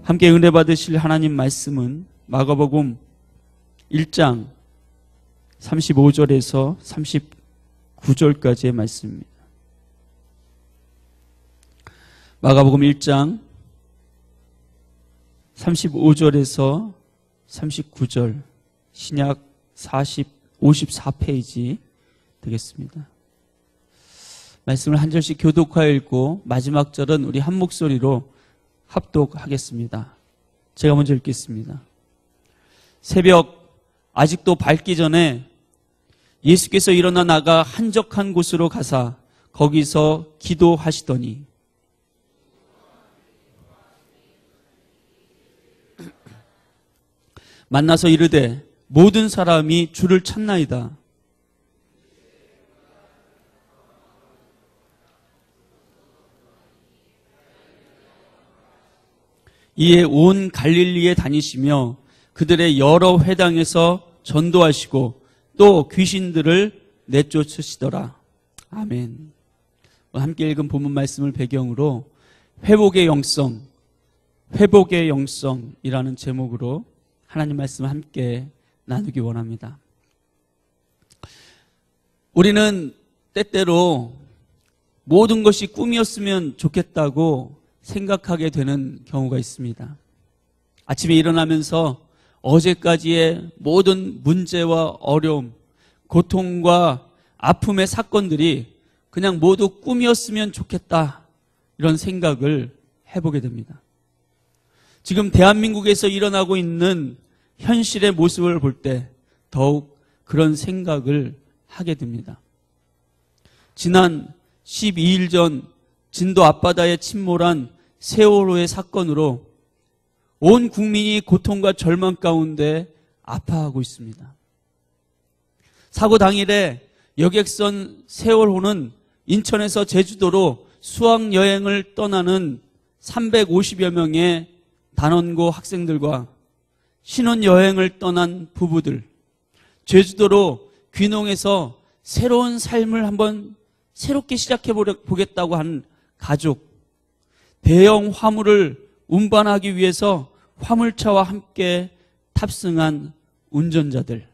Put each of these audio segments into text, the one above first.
함께 은혜 받으실 하나님 말씀은 마가복음 1장 35절에서 39절까지의 말씀입니다. 마가복음 1장 35절에서 39절, 신약 54페이지 되겠습니다. 말씀을 한 절씩 교독하여 읽고 마지막 절은 우리 한 목소리로 합독하겠습니다. 제가 먼저 읽겠습니다. 새벽 아직도 밝기 전에 예수께서 일어나 나가 한적한 곳으로 가사 거기서 기도하시더니 만나서 이르되 모든 사람이 주를 찾나이다. 이에 온 갈릴리에 다니시며 그들의 여러 회당에서 전도하시고 또 귀신들을 내쫓으시더라. 아멘. 함께 읽은 본문 말씀을 배경으로 회복의 영성이라는 제목으로 하나님 말씀을 함께 나누기 원합니다. 우리는 때때로 모든 것이 꿈이었으면 좋겠다고 생각하게 되는 경우가 있습니다. 아침에 일어나면서 어제까지의 모든 문제와 어려움, 고통과 아픔의 사건들이 그냥 모두 꿈이었으면 좋겠다, 이런 생각을 해보게 됩니다. 지금 대한민국에서 일어나고 있는 현실의 모습을 볼 때 더욱 그런 생각을 하게 됩니다. 지난 12일 전 진도 앞바다에 침몰한 세월호의 사건으로 온 국민이 고통과 절망 가운데 아파하고 있습니다. 사고 당일에 여객선 세월호는 인천에서 제주도로 수학여행을 떠나는 350여 명의 단원고 학생들과 신혼여행을 떠난 부부들, 제주도로 귀농해서 새로운 삶을 한번 새롭게 시작해 보겠다고 하는 가족, 대형 화물을 운반하기 위해서 화물차와 함께 탑승한 운전자들,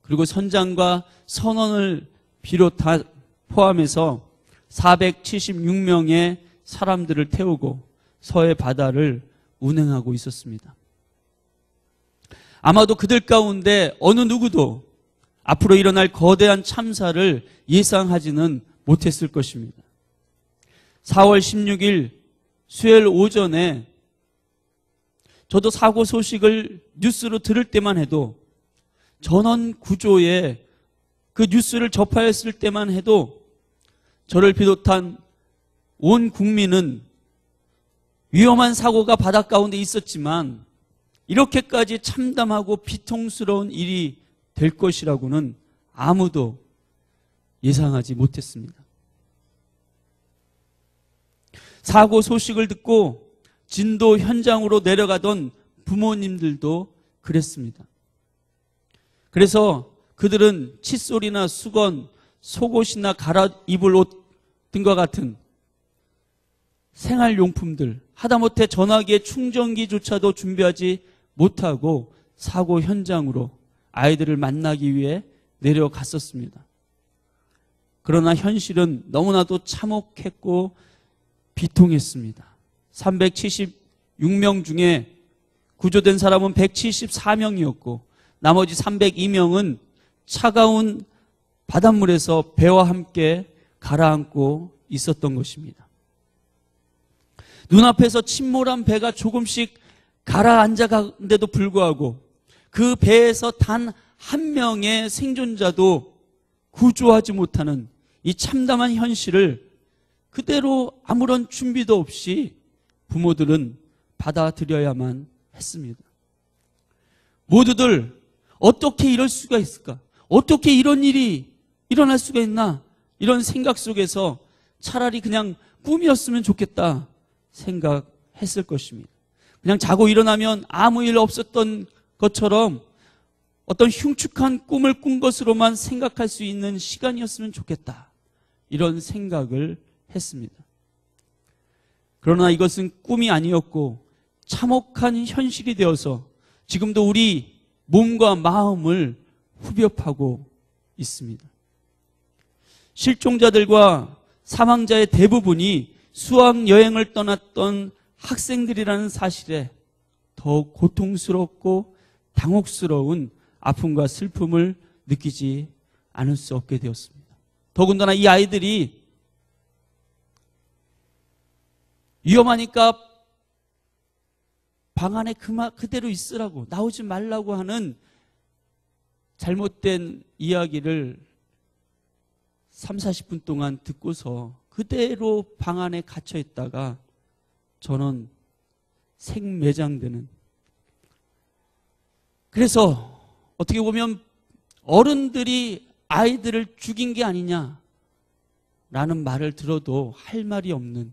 그리고 선장과 선원을 포함해서 476명의 사람들을 태우고 서해 바다를 운행하고 있었습니다. 아마도 그들 가운데 어느 누구도 앞으로 일어날 거대한 참사를 예상하지는 못했을 것입니다. 4월 16일 수요일 오전에 저도 사고 소식을 뉴스로 들을 때만 해도, 전원 구조의 그 뉴스를 접하였을 때만 해도 저를 비롯한 온 국민은 위험한 사고가 바다 가운데 있었지만 이렇게까지 참담하고 비통스러운 일이 될 것이라고는 아무도 예상하지 못했습니다. 사고 소식을 듣고 진도 현장으로 내려가던 부모님들도 그랬습니다. 그래서 그들은 칫솔이나 수건, 속옷이나 갈아입을 옷 등과 같은 생활용품들, 하다못해 전화기의 충전기조차도 준비하지 못하고 사고 현장으로 아이들을 만나기 위해 내려갔었습니다. 그러나 현실은 너무나도 참혹했고 비통했습니다. 376명 중에 구조된 사람은 174명이었고 나머지 302명은 차가운 바닷물에서 배와 함께 가라앉고 있었던 것입니다. 눈앞에서 침몰한 배가 조금씩 가라앉아 가는데도 불구하고 그 배에서 단 한 명의 생존자도 구조하지 못하는 이 참담한 현실을 그대로 아무런 준비도 없이 부모들은 받아들여야만 했습니다. 모두들 어떻게 이럴 수가 있을까? 어떻게 이런 일이 일어날 수가 있나? 이런 생각 속에서 차라리 그냥 꿈이었으면 좋겠다 생각했을 것입니다. 그냥 자고 일어나면 아무 일 없었던 것처럼 어떤 흉측한 꿈을 꾼 것으로만 생각할 수 있는 시간이었으면 좋겠다, 이런 생각을 했습니다. 그러나 이것은 꿈이 아니었고 참혹한 현실이 되어서 지금도 우리 몸과 마음을 후벼파고 있습니다. 실종자들과 사망자의 대부분이 수학여행을 떠났던 학생들이라는 사실에 더욱 고통스럽고 당혹스러운 아픔과 슬픔을 느끼지 않을 수 없게 되었습니다. 더군다나 이 아이들이 위험하니까 방 안에 그대로 있으라고, 나오지 말라고 하는 잘못된 이야기를 3, 40분 동안 듣고서 그대로 방 안에 갇혀 있다가 저는 생매장되는, 그래서 어떻게 보면 어른들이 아이들을 죽인 게 아니냐라는 말을 들어도 할 말이 없는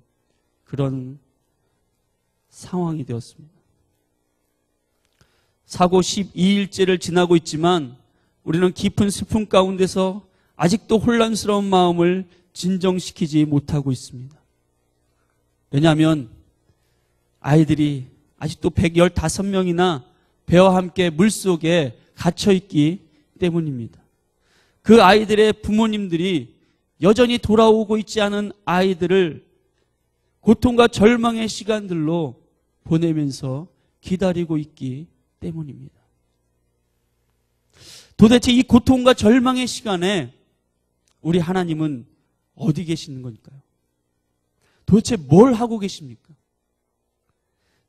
그런 상황이 되었습니다. 사고 12일째를 지나고 있지만 우리는 깊은 슬픔 가운데서 아직도 혼란스러운 마음을 진정시키지 못하고 있습니다. 왜냐하면 아이들이 아직도 115명이나 배와 함께 물속에 갇혀있기 때문입니다. 그 아이들의 부모님들이 여전히 돌아오고 있지 않은 아이들을 고통과 절망의 시간들로 보내면서 기다리고 있기 때문입니다. 도대체 이 고통과 절망의 시간에 우리 하나님은 어디 계시는 거니까요? 도대체 뭘 하고 계십니까?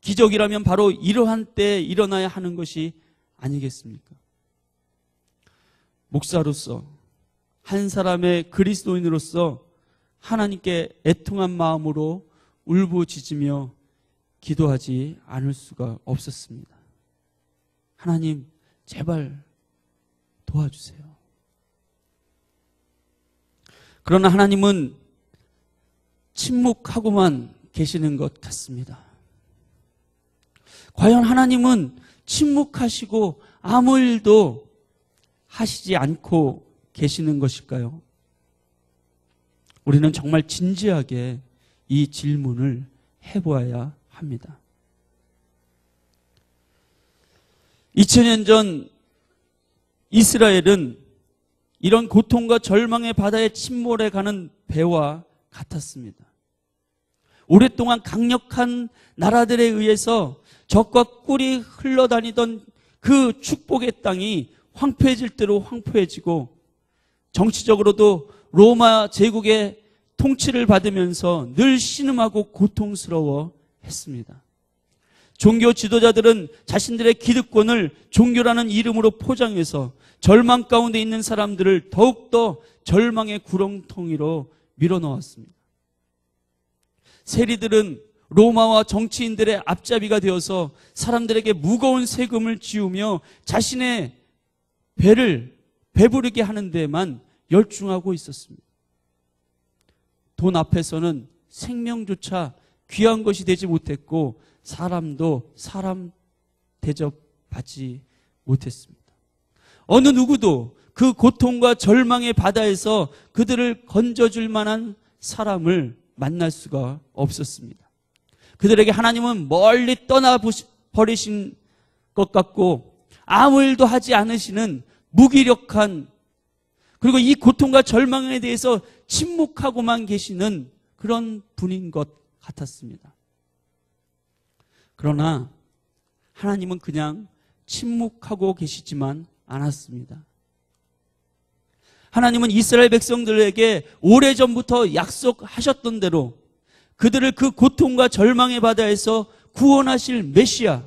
기적이라면 바로 이러한 때에 일어나야 하는 것이 아니겠습니까? 목사로서, 한 사람의 그리스도인으로서 하나님께 애통한 마음으로 울부짖으며 기도하지 않을 수가 없었습니다. 하나님, 제발 도와주세요. 그러나 하나님은 침묵하고만 계시는 것 같습니다. 과연 하나님은 침묵하시고 아무 일도 하시지 않고 계시는 것일까요? 우리는 정말 진지하게 이 질문을 해보아야 합니다. 2000년 전 이스라엘은 이런 고통과 절망의 바다에 침몰해 가는 배와 같았습니다. 오랫동안 강력한 나라들에 의해서 적과 꿀이 흘러다니던 그 축복의 땅이 황폐해질 대로 황폐해지고 정치적으로도 로마 제국의 통치를 받으면서 늘 신음하고 고통스러워 했습니다. 종교 지도자들은 자신들의 기득권을 종교라는 이름으로 포장해서 절망 가운데 있는 사람들을 더욱더 절망의 구렁텅이로 밀어넣었습니다. 세리들은 로마와 정치인들의 앞잡이가 되어서 사람들에게 무거운 세금을 지우며 자신의 배를 배부르게 하는 데만 열중하고 있었습니다. 돈 앞에서는 생명조차 귀한 것이 되지 못했고 사람도 사람 대접받지 못했습니다. 어느 누구도 그 고통과 절망의 바다에서 그들을 건져줄 만한 사람을 만날 수가 없었습니다. 그들에게 하나님은 멀리 떠나버리신 것 같고 아무 일도 하지 않으시는 무기력한, 그리고 이 고통과 절망에 대해서 침묵하고만 계시는 그런 분인 것 같았습니다. 그러나 하나님은 그냥 침묵하고 계시지만 않았습니다. 하나님은 이스라엘 백성들에게 오래전부터 약속하셨던 대로 그들을 그 고통과 절망의 바다에서 구원하실 메시아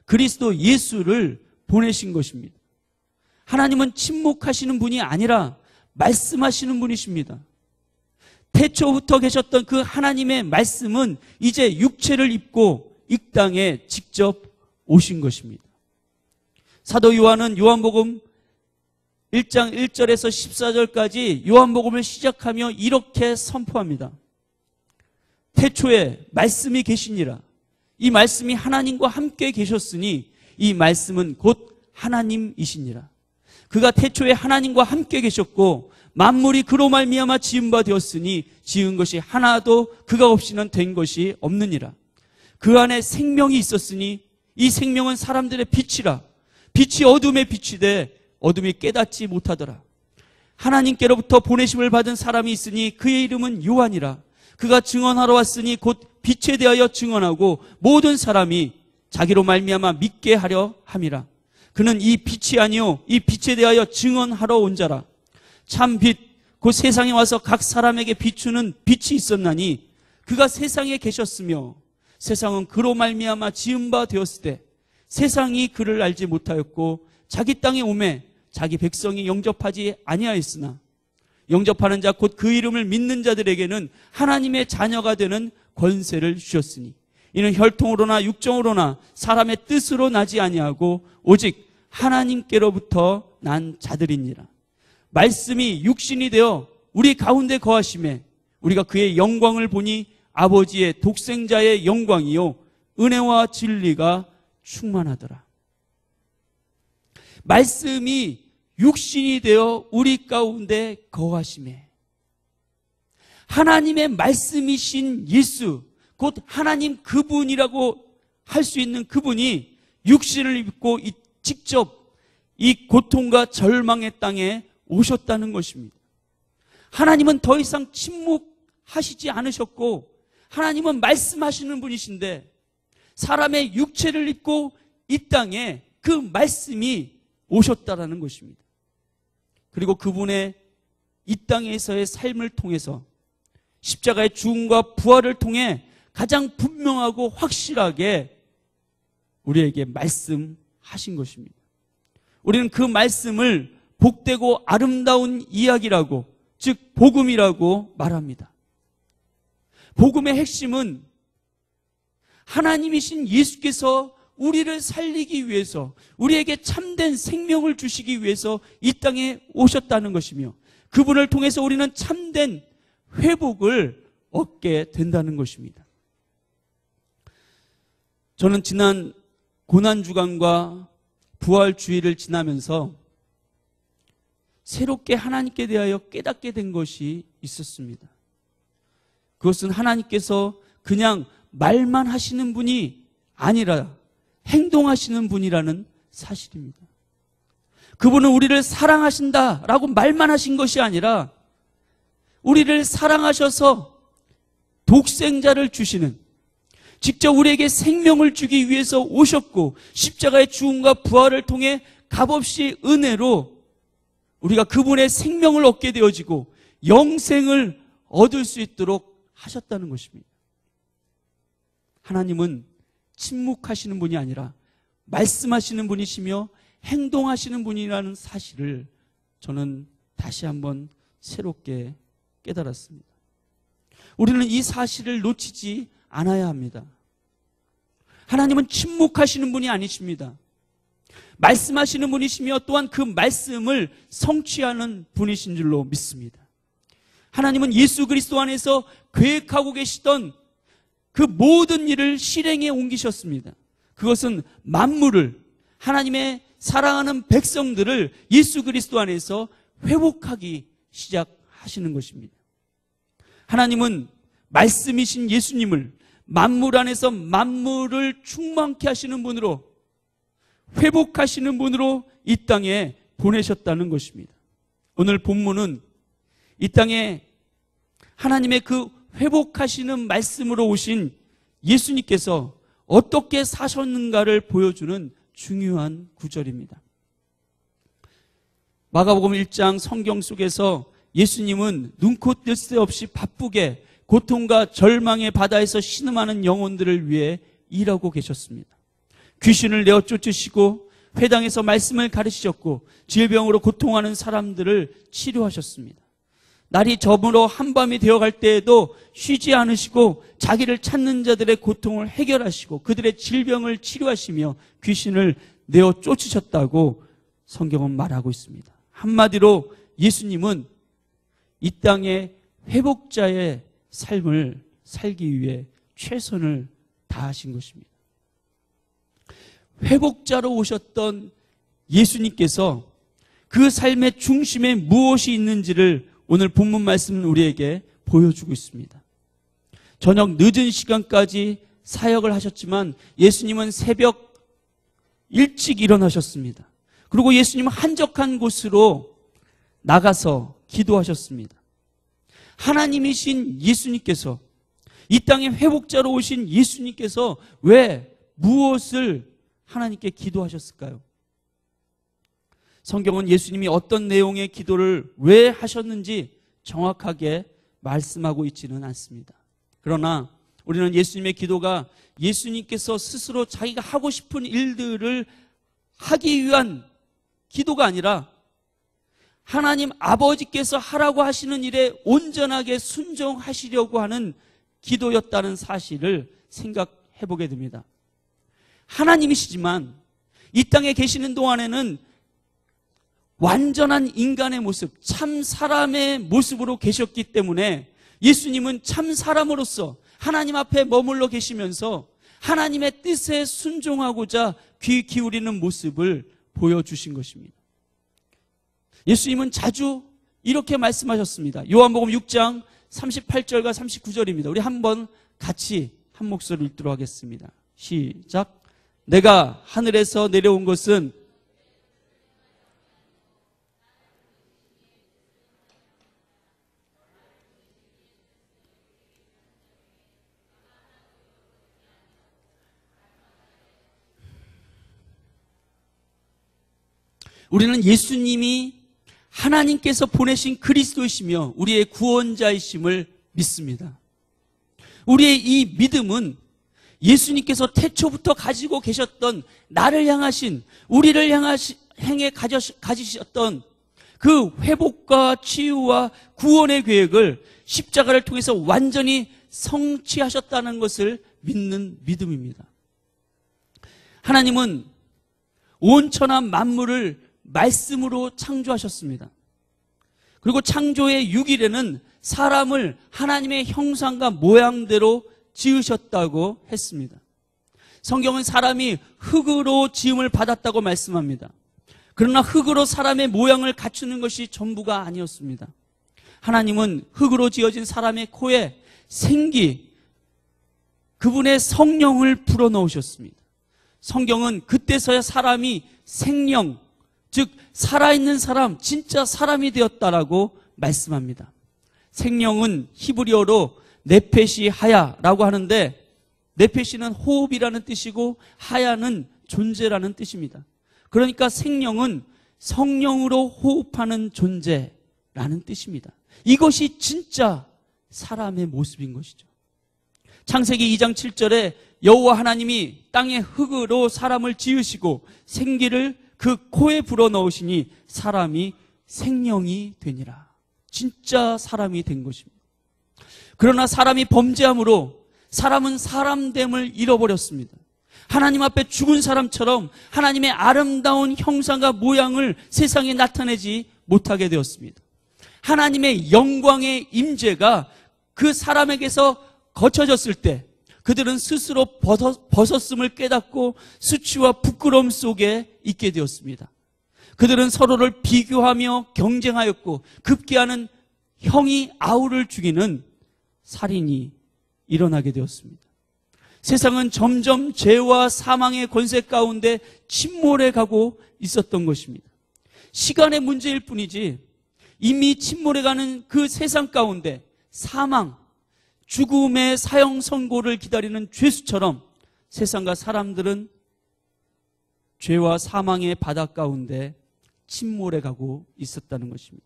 그리스도 예수를 보내신 것입니다. 하나님은 침묵하시는 분이 아니라 말씀하시는 분이십니다. 태초부터 계셨던 그 하나님의 말씀은 이제 육체를 입고 이 땅에 직접 오신 것입니다. 사도 요한은 요한복음 1장 1절에서 14절까지 요한복음을 시작하며 이렇게 선포합니다. 태초에 말씀이 계시니라. 이 말씀이 하나님과 함께 계셨으니 이 말씀은 곧 하나님이시니라. 그가 태초에 하나님과 함께 계셨고 만물이 그로 말미암아 지은 바 되었으니 지은 것이 하나도 그가 없이는 된 것이 없느니라. 그 안에 생명이 있었으니 이 생명은 사람들의 빛이라. 빛이 어둠에 비치되 어둠이 깨닫지 못하더라. 하나님께로부터 보내심을 받은 사람이 있으니 그의 이름은 요한이라. 그가 증언하러 왔으니 곧 빛에 대하여 증언하고 모든 사람이 자기로 말미암아 믿게 하려 함이라. 그는 이 빛이 아니요 이 빛에 대하여 증언하러 온 자라. 참 빛 곧 세상에 와서 각 사람에게 비추는 빛이 있었나니 그가 세상에 계셨으며 세상은 그로 말미암아 지은 바 되었을 때 세상이 그를 알지 못하였고 자기 땅에 오매 자기 백성이 영접하지 아니하였으나 영접하는 자 곧 그 이름을 믿는 자들에게는 하나님의 자녀가 되는 권세를 주셨으니 이는 혈통으로나 육정으로나 사람의 뜻으로 나지 아니하고 오직 하나님께로부터 난 자들이니라. 말씀이 육신이 되어 우리 가운데 거하심에 우리가 그의 영광을 보니 아버지의 독생자의 영광이요 은혜와 진리가 충만하더라. 말씀이 육신이 되어 우리 가운데 거하심에 하나님의 말씀이신 예수, 곧 하나님 그분이라고 할 수 있는 그분이 육신을 입고 직접 이 고통과 절망의 땅에 오셨다는 것입니다. 하나님은 더 이상 침묵하시지 않으셨고 하나님은 말씀하시는 분이신데 사람의 육체를 입고 이 땅에 그 말씀이 오셨다라는 것입니다. 그리고 그분의 이 땅에서의 삶을 통해서 십자가의 죽음과 부활을 통해 가장 분명하고 확실하게 우리에게 말씀하신 것입니다. 우리는 그 말씀을 복되고 아름다운 이야기라고, 즉 복음이라고 말합니다. 복음의 핵심은 하나님이신 예수께서 우리를 살리기 위해서, 우리에게 참된 생명을 주시기 위해서 이 땅에 오셨다는 것이며 그분을 통해서 우리는 참된 회복을 얻게 된다는 것입니다. 저는 지난 고난주간과 부활주의를 지나면서 새롭게 하나님께 대하여 깨닫게 된 것이 있었습니다. 그것은 하나님께서 그냥 말만 하시는 분이 아니라 행동하시는 분이라는 사실입니다. 그분은 우리를 사랑하신다라고 말만 하신 것이 아니라 우리를 사랑하셔서 독생자를 주시는, 직접 우리에게 생명을 주기 위해서 오셨고 십자가의 죽음과 부활을 통해 값없이 은혜로 우리가 그분의 생명을 얻게 되어지고 영생을 얻을 수 있도록 하셨다는 것입니다. 하나님은 침묵하시는 분이 아니라 말씀하시는 분이시며 행동하시는 분이라는 사실을 저는 다시 한번 새롭게 깨달았습니다. 우리는 이 사실을 놓치지 않아야 합니다. 하나님은 침묵하시는 분이 아니십니다. 말씀하시는 분이시며 또한 그 말씀을 성취하는 분이신 줄로 믿습니다. 하나님은 예수 그리스도 안에서 계획하고 계시던 그 모든 일을 실행에 옮기셨습니다. 그것은 만물을, 하나님의 사랑하는 백성들을 예수 그리스도 안에서 회복하기 시작하시는 것입니다. 하나님은 말씀이신 예수님을 만물 안에서 만물을 충만케 하시는 분으로, 회복하시는 분으로 이 땅에 보내셨다는 것입니다. 오늘 본문은 이 땅에 하나님의 그 회복하시는 말씀으로 오신 예수님께서 어떻게 사셨는가를 보여주는 중요한 구절입니다. 마가복음 1장 성경 속에서 예수님은 눈코 뜰 새 없이 바쁘게 고통과 절망의 바다에서 신음하는 영혼들을 위해 일하고 계셨습니다. 귀신을 내어 쫓으시고 회당에서 말씀을 가르치셨고 질병으로 고통하는 사람들을 치료하셨습니다. 날이 저물어 한밤이 되어갈 때에도 쉬지 않으시고 자기를 찾는 자들의 고통을 해결하시고 그들의 질병을 치료하시며 귀신을 내어 쫓으셨다고 성경은 말하고 있습니다. 한마디로 예수님은 이 땅에 회복자의 삶을 살기 위해 최선을 다하신 것입니다. 회복자로 오셨던 예수님께서 그 삶의 중심에 무엇이 있는지를 오늘 본문 말씀은 우리에게 보여주고 있습니다. 저녁 늦은 시간까지 사역을 하셨지만 예수님은 새벽 일찍 일어나셨습니다. 그리고 예수님은 한적한 곳으로 나가서 기도하셨습니다. 하나님이신 예수님께서, 이 땅에 회복자로 오신 예수님께서 왜 무엇을 하나님께 기도하셨을까요? 성경은 예수님이 어떤 내용의 기도를 왜 하셨는지 정확하게 말씀하고 있지는 않습니다. 그러나 우리는 예수님의 기도가 예수님께서 스스로 자기가 하고 싶은 일들을 하기 위한 기도가 아니라 하나님 아버지께서 하라고 하시는 일에 온전하게 순종하시려고 하는 기도였다는 사실을 생각해 보게 됩니다. 하나님이시지만 이 땅에 계시는 동안에는 완전한 인간의 모습, 참 사람의 모습으로 계셨기 때문에 예수님은 참 사람으로서 하나님 앞에 머물러 계시면서 하나님의 뜻에 순종하고자 귀 기울이는 모습을 보여주신 것입니다. 예수님은 자주 이렇게 말씀하셨습니다. 요한복음 6장 38절과 39절입니다. 우리 한번 같이 한 목소리로 읽도록 하겠습니다. 시작. 내가 하늘에서 내려온 것은 우리는 예수님이 하나님께서 보내신 그리스도이시며 우리의 구원자이심을 믿습니다. 우리의 이 믿음은 예수님께서 태초부터 가지고 계셨던 나를 향하신, 우리를 향해 가지셨던 그 회복과 치유와 구원의 계획을 십자가를 통해서 완전히 성취하셨다는 것을 믿는 믿음입니다. 하나님은 온천한 만물을 말씀으로 창조하셨습니다. 그리고 창조의 6일에는 사람을 하나님의 형상과 모양대로 지으셨다고 했습니다. 성경은 사람이 흙으로 지음을 받았다고 말씀합니다. 그러나 흙으로 사람의 모양을 갖추는 것이 전부가 아니었습니다. 하나님은 흙으로 지어진 사람의 코에 생기, 그분의 성령을 불어넣으셨습니다. 성경은 그때서야 사람이 생명, 즉 살아있는 사람, 진짜 사람이 되었다라고 말씀합니다. 생명은 히브리어로 네페시 하야라고 하는데, 네페시는 호흡이라는 뜻이고 하야는 존재라는 뜻입니다. 그러니까 생명은 성령으로 호흡하는 존재라는 뜻입니다. 이것이 진짜 사람의 모습인 것이죠. 창세기 2장 7절에 여호와 하나님이 땅의 흙으로 사람을 지으시고 생기를 그 코에 불어넣으시니 사람이 생명이 되니라. 진짜 사람이 된 것입니다. 그러나 사람이 범죄함으로 사람은 사람됨을 잃어버렸습니다. 하나님 앞에 죽은 사람처럼 하나님의 아름다운 형상과 모양을 세상에 나타내지 못하게 되었습니다. 하나님의 영광의 임재가 그 사람에게서 거쳐졌을 때 그들은 스스로 벗었음을 깨닫고 수치와 부끄러움 속에 있게 되었습니다. 그들은 서로를 비교하며 경쟁하였고 급기야는 형이 아우를 죽이는 살인이 일어나게 되었습니다. 세상은 점점 죄와 사망의 권세 가운데 침몰해 가고 있었던 것입니다. 시간의 문제일 뿐이지 이미 침몰해가는 그 세상 가운데 사망, 죽음의 사형 선고를 기다리는 죄수처럼 세상과 사람들은 죄와 사망의 바다 가운데 침몰해가고 있었다는 것입니다.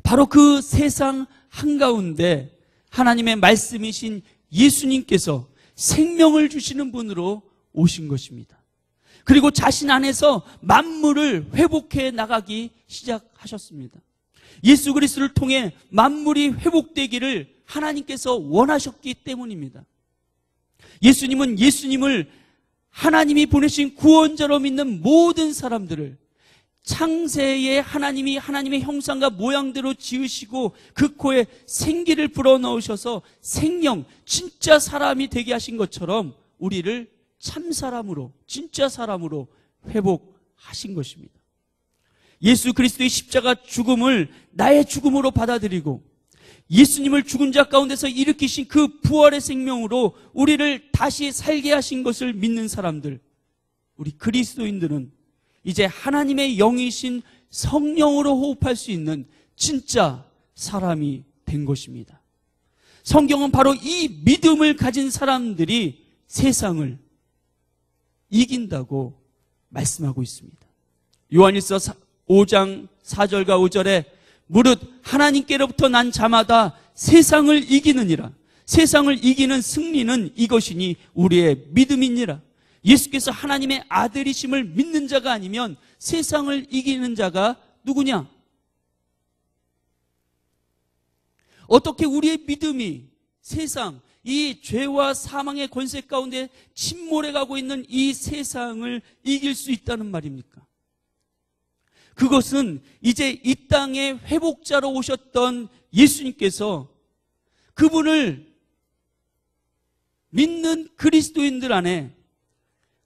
바로 그 세상 한가운데 하나님의 말씀이신 예수님께서 생명을 주시는 분으로 오신 것입니다. 그리고 자신 안에서 만물을 회복해 나가기 시작하셨습니다. 예수 그리스도를 통해 만물이 회복되기를 하나님께서 원하셨기 때문입니다. 예수님은 예수님을 하나님이 보내신 구원자로 믿는 모든 사람들을 창세에 하나님이 하나님의 형상과 모양대로 지으시고 그 코에 생기를 불어넣으셔서 생명, 진짜 사람이 되게 하신 것처럼 우리를 참 사람으로, 진짜 사람으로 회복하신 것입니다. 예수 그리스도의 십자가 죽음을 나의 죽음으로 받아들이고 예수님을 죽은 자 가운데서 일으키신 그 부활의 생명으로 우리를 다시 살게 하신 것을 믿는 사람들, 우리 그리스도인들은 이제 하나님의 영이신 성령으로 호흡할 수 있는 진짜 사람이 된 것입니다. 성경은 바로 이 믿음을 가진 사람들이 세상을 이긴다고 말씀하고 있습니다. 요한일서 5장 4절과 5절에 무릇 하나님께로부터 난 자마다 세상을 이기느니라. 세상을 이기는 승리는 이것이니 우리의 믿음이니라. 예수께서 하나님의 아들이심을 믿는 자가 아니면 세상을 이기는 자가 누구냐? 어떻게 우리의 믿음이 세상, 이 죄와 사망의 권세 가운데 침몰해가고 있는 이 세상을 이길 수 있다는 말입니까? 그것은 이제 이 땅에 회복자로 오셨던 예수님께서 그분을 믿는 그리스도인들 안에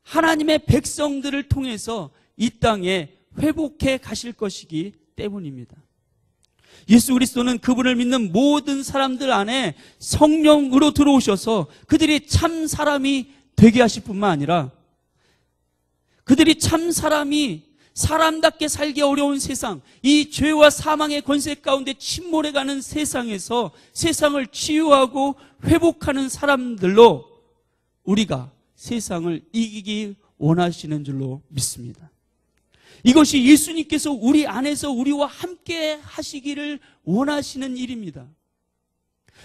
하나님의 백성들을 통해서 이 땅에 회복해 가실 것이기 때문입니다. 예수 그리스도는 그분을 믿는 모든 사람들 안에 성령으로 들어오셔서 그들이 참 사람이 되게 하실 뿐만 아니라 그들이 참 사람이 사람답게 살기 어려운 세상, 이 죄와 사망의 권세 가운데 침몰해가는 세상에서 세상을 치유하고 회복하는 사람들로 우리가 세상을 이기기 원하시는 줄로 믿습니다. 이것이 예수님께서 우리 안에서 우리와 함께 하시기를 원하시는 일입니다.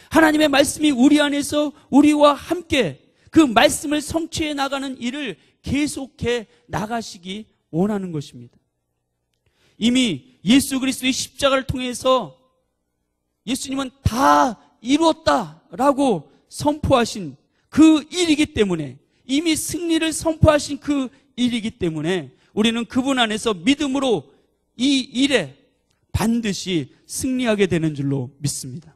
하나님의 말씀이 우리 안에서 우리와 함께 그 말씀을 성취해 나가는 일을 계속해 나가시기 원하는 것입니다. 이미 예수 그리스도의 십자가를 통해서 예수님은 다 이루었다라고 선포하신 그 일이기 때문에, 이미 승리를 선포하신 그 일이기 때문에 우리는 그분 안에서 믿음으로 이 일에 반드시 승리하게 되는 줄로 믿습니다.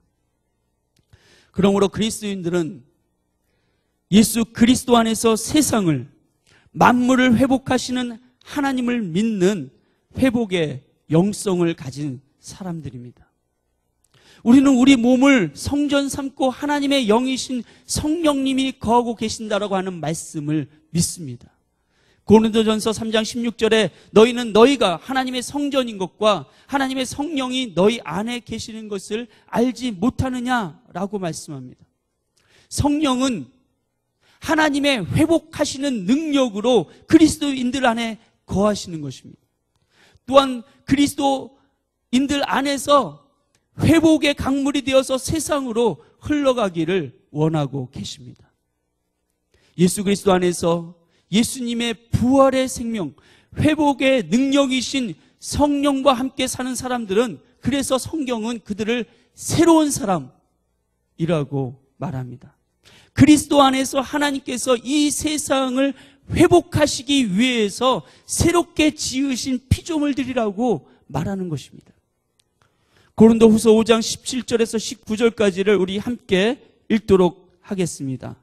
그러므로 그리스도인들은 예수 그리스도 안에서 세상을, 만물을 회복하시는 하나님을 믿는 회복의 영성을 가진 사람들입니다. 우리는 우리 몸을 성전 삼고 하나님의 영이신 성령님이 거하고 계신다라고 하는 말씀을 믿습니다. 고린도전서 3장 16절에 너희는 너희가 하나님의 성전인 것과 하나님의 성령이 너희 안에 계시는 것을 알지 못하느냐라고 말씀합니다. 성령은 하나님의 회복하시는 능력으로 그리스도인들 안에 거하시는 것입니다. 또한 그리스도인들 안에서 회복의 강물이 되어서 세상으로 흘러가기를 원하고 계십니다. 예수 그리스도 안에서 예수님의 부활의 생명, 회복의 능력이신 성령과 함께 사는 사람들은, 그래서 성경은 그들을 새로운 사람이라고 말합니다. 그리스도 안에서 하나님께서 이 세상을 회복하시기 위해서 새롭게 지으신 피조물들이라고 말하는 것입니다. 고린도후서 5장 17절에서 19절까지를 우리 함께 읽도록 하겠습니다.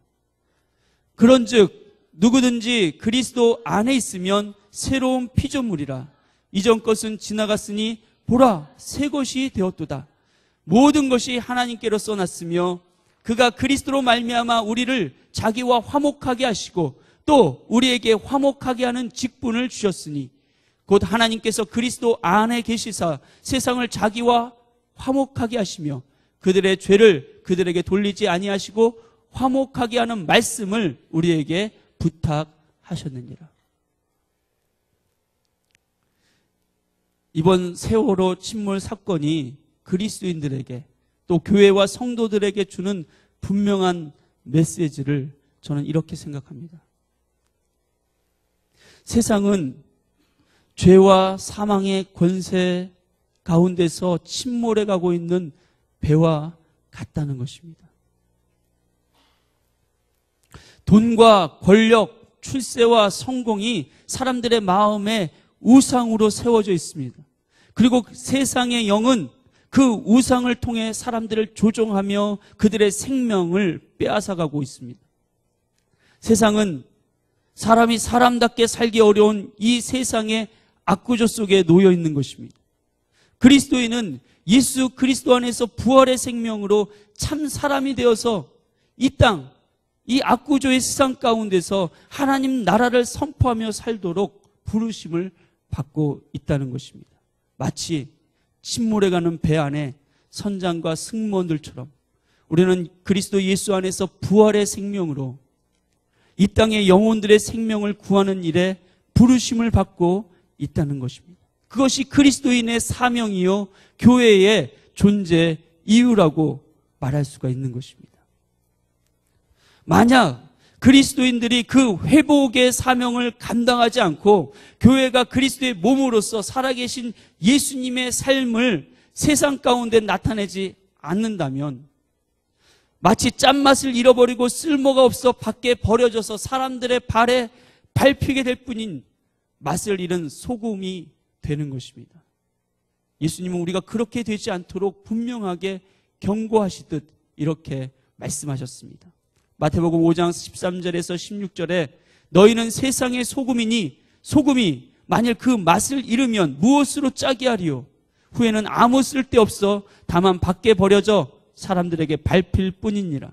그런즉 누구든지 그리스도 안에 있으면 새로운 피조물이라. 이전 것은 지나갔으니 보라 새 것이 되었도다. 모든 것이 하나님께로서 났으며 그가 그리스도로 말미암아 우리를 자기와 화목하게 하시고 또 우리에게 화목하게 하는 직분을 주셨으니 곧 하나님께서 그리스도 안에 계시사 세상을 자기와 화목하게 하시며 그들의 죄를 그들에게 돌리지 아니하시고 화목하게 하는 말씀을 우리에게 부탁하셨느니라. 이번 세월호 침몰 사건이 그리스도인들에게 또 교회와 성도들에게 주는 분명한 메시지를 저는 이렇게 생각합니다. 세상은 죄와 사망의 권세 가운데서 침몰해 가고 있는 배와 같다는 것입니다. 돈과 권력, 출세와 성공이 사람들의 마음에 우상으로 세워져 있습니다. 그리고 세상의 영은 그 우상을 통해 사람들을 조종하며 그들의 생명을 빼앗아가고 있습니다. 세상은 사람이 사람답게 살기 어려운 이 세상의 악구조 속에 놓여 있는 것입니다. 그리스도인은 예수 그리스도 안에서 부활의 생명으로 참 사람이 되어서 이 땅, 이 악구조의 세상 가운데서 하나님 나라를 선포하며 살도록 부르심을 받고 있다는 것입니다. 마치 침몰해 가는 배 안에 선장과 승무원들처럼 우리는 그리스도 예수 안에서 부활의 생명으로 이 땅의 영혼들의 생명을 구하는 일에 부르심을 받고 있다는 것입니다. 그것이 그리스도인의 사명이요 교회의 존재 이유라고 말할 수가 있는 것입니다. 만약 그리스도인들이 그 회복의 사명을 감당하지 않고 교회가 그리스도의 몸으로서 살아계신 예수님의 삶을 세상 가운데 나타내지 않는다면 마치 짠맛을 잃어버리고 쓸모가 없어 밖에 버려져서 사람들의 발에 밟히게 될 뿐인 맛을 잃은 소금이 되는 것입니다. 예수님은 우리가 그렇게 되지 않도록 분명하게 경고하시듯 이렇게 말씀하셨습니다. 마태복음 5장 13절에서 16절에 너희는 세상의 소금이니 소금이 만일 그 맛을 잃으면 무엇으로 짜게 하리요? 후에는 아무 쓸데없어 다만 밖에 버려져 사람들에게 밟힐 뿐이니라.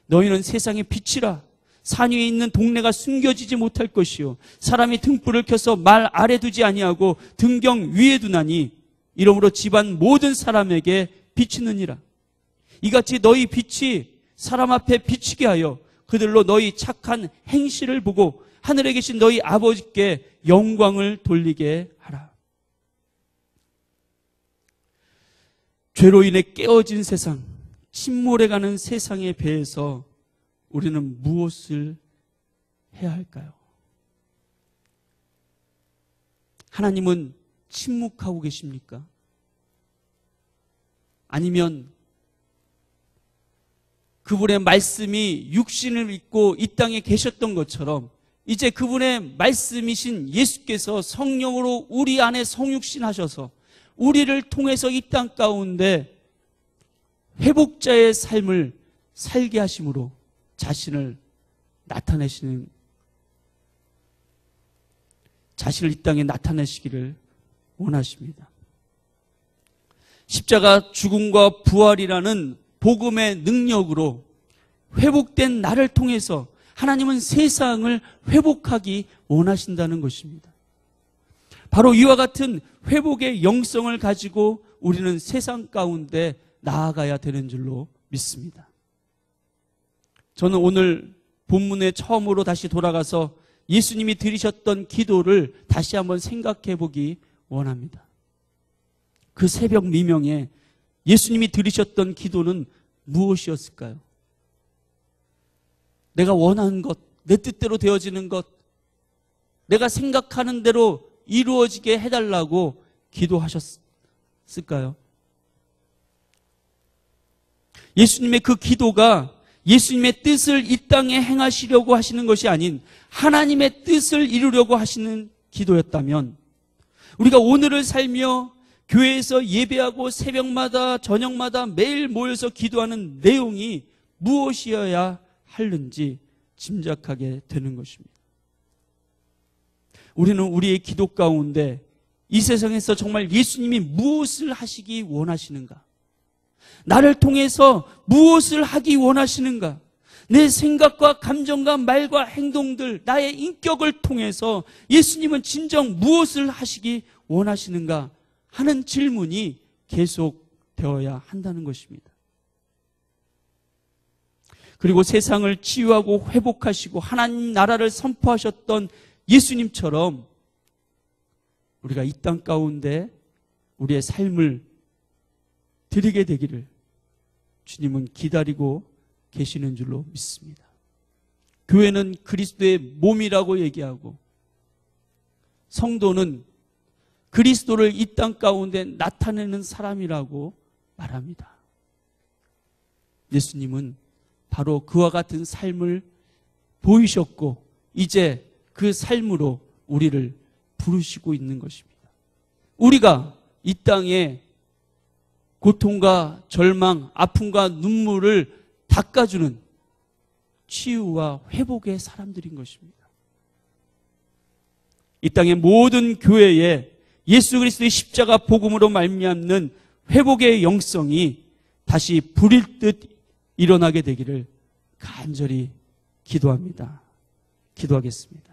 너희는 세상의 빛이라. 산 위에 있는 동네가 숨겨지지 못할 것이요 사람이 등불을 켜서 말 아래 두지 아니하고 등경 위에 두나니 이러므로 집안 모든 사람에게 비치느니라. 이같이 너희 빛이 사람 앞에 비치게 하여 그들로 너희 착한 행실을 보고 하늘에 계신 너희 아버지께 영광을 돌리게 하라. 죄로 인해 깨어진 세상, 침몰해가는 세상의 배에서 우리는 무엇을 해야 할까요? 하나님은 침묵하고 계십니까? 아니면 그분의 말씀이 육신을 입고 이 땅에 계셨던 것처럼 이제 그분의 말씀이신 예수께서 성령으로 우리 안에 성육신하셔서 우리를 통해서 이 땅 가운데 회복자의 삶을 살게 하심으로 자신을 이 땅에 나타내시기를 원하십니다. 십자가 죽음과 부활이라는 복음의 능력으로 회복된 나를 통해서 하나님은 세상을 회복하기 원하신다는 것입니다. 바로 이와 같은 회복의 영성을 가지고 우리는 세상 가운데 나아가야 되는 줄로 믿습니다. 저는 오늘 본문에 처음으로 다시 돌아가서 예수님이 드리셨던 기도를 다시 한번 생각해 보기 원합니다. 그 새벽 미명에 예수님이 드리셨던 기도는 무엇이었을까요? 내가 원하는 것, 내 뜻대로 되어지는 것, 내가 생각하는 대로 이루어지게 해달라고 기도하셨을까요? 예수님의 그 기도가 예수님의 뜻을 이 땅에 행하시려고 하시는 것이 아닌 하나님의 뜻을 이루려고 하시는 기도였다면 우리가 오늘을 살며 교회에서 예배하고 새벽마다 저녁마다 매일 모여서 기도하는 내용이 무엇이어야 하는지 짐작하게 되는 것입니다. 우리는 우리의 기도 가운데 이 세상에서 정말 예수님이 무엇을 하시기 원하시는가? 나를 통해서 무엇을 하기 원하시는가? 내 생각과 감정과 말과 행동들, 나의 인격을 통해서 예수님은 진정 무엇을 하시기 원하시는가 하는 질문이 계속되어야 한다는 것입니다. 그리고 세상을 치유하고 회복하시고 하나님 나라를 선포하셨던 예수님처럼 우리가 이 땅 가운데 우리의 삶을 드리게 되기를 주님은 기다리고 계시는 줄로 믿습니다. 교회는 그리스도의 몸이라고 얘기하고 성도는 그리스도를 이 땅 가운데 나타내는 사람이라고 말합니다. 예수님은 바로 그와 같은 삶을 보이셨고 이제 그 삶으로 우리를 부르시고 있는 것입니다. 우리가 이 땅에 고통과 절망, 아픔과 눈물을 닦아주는 치유와 회복의 사람들인 것입니다. 이 땅의 모든 교회에 예수 그리스도의 십자가 복음으로 말미암는 회복의 영성이 다시 불일 듯 일어나게 되기를 간절히 기도합니다. 기도하겠습니다.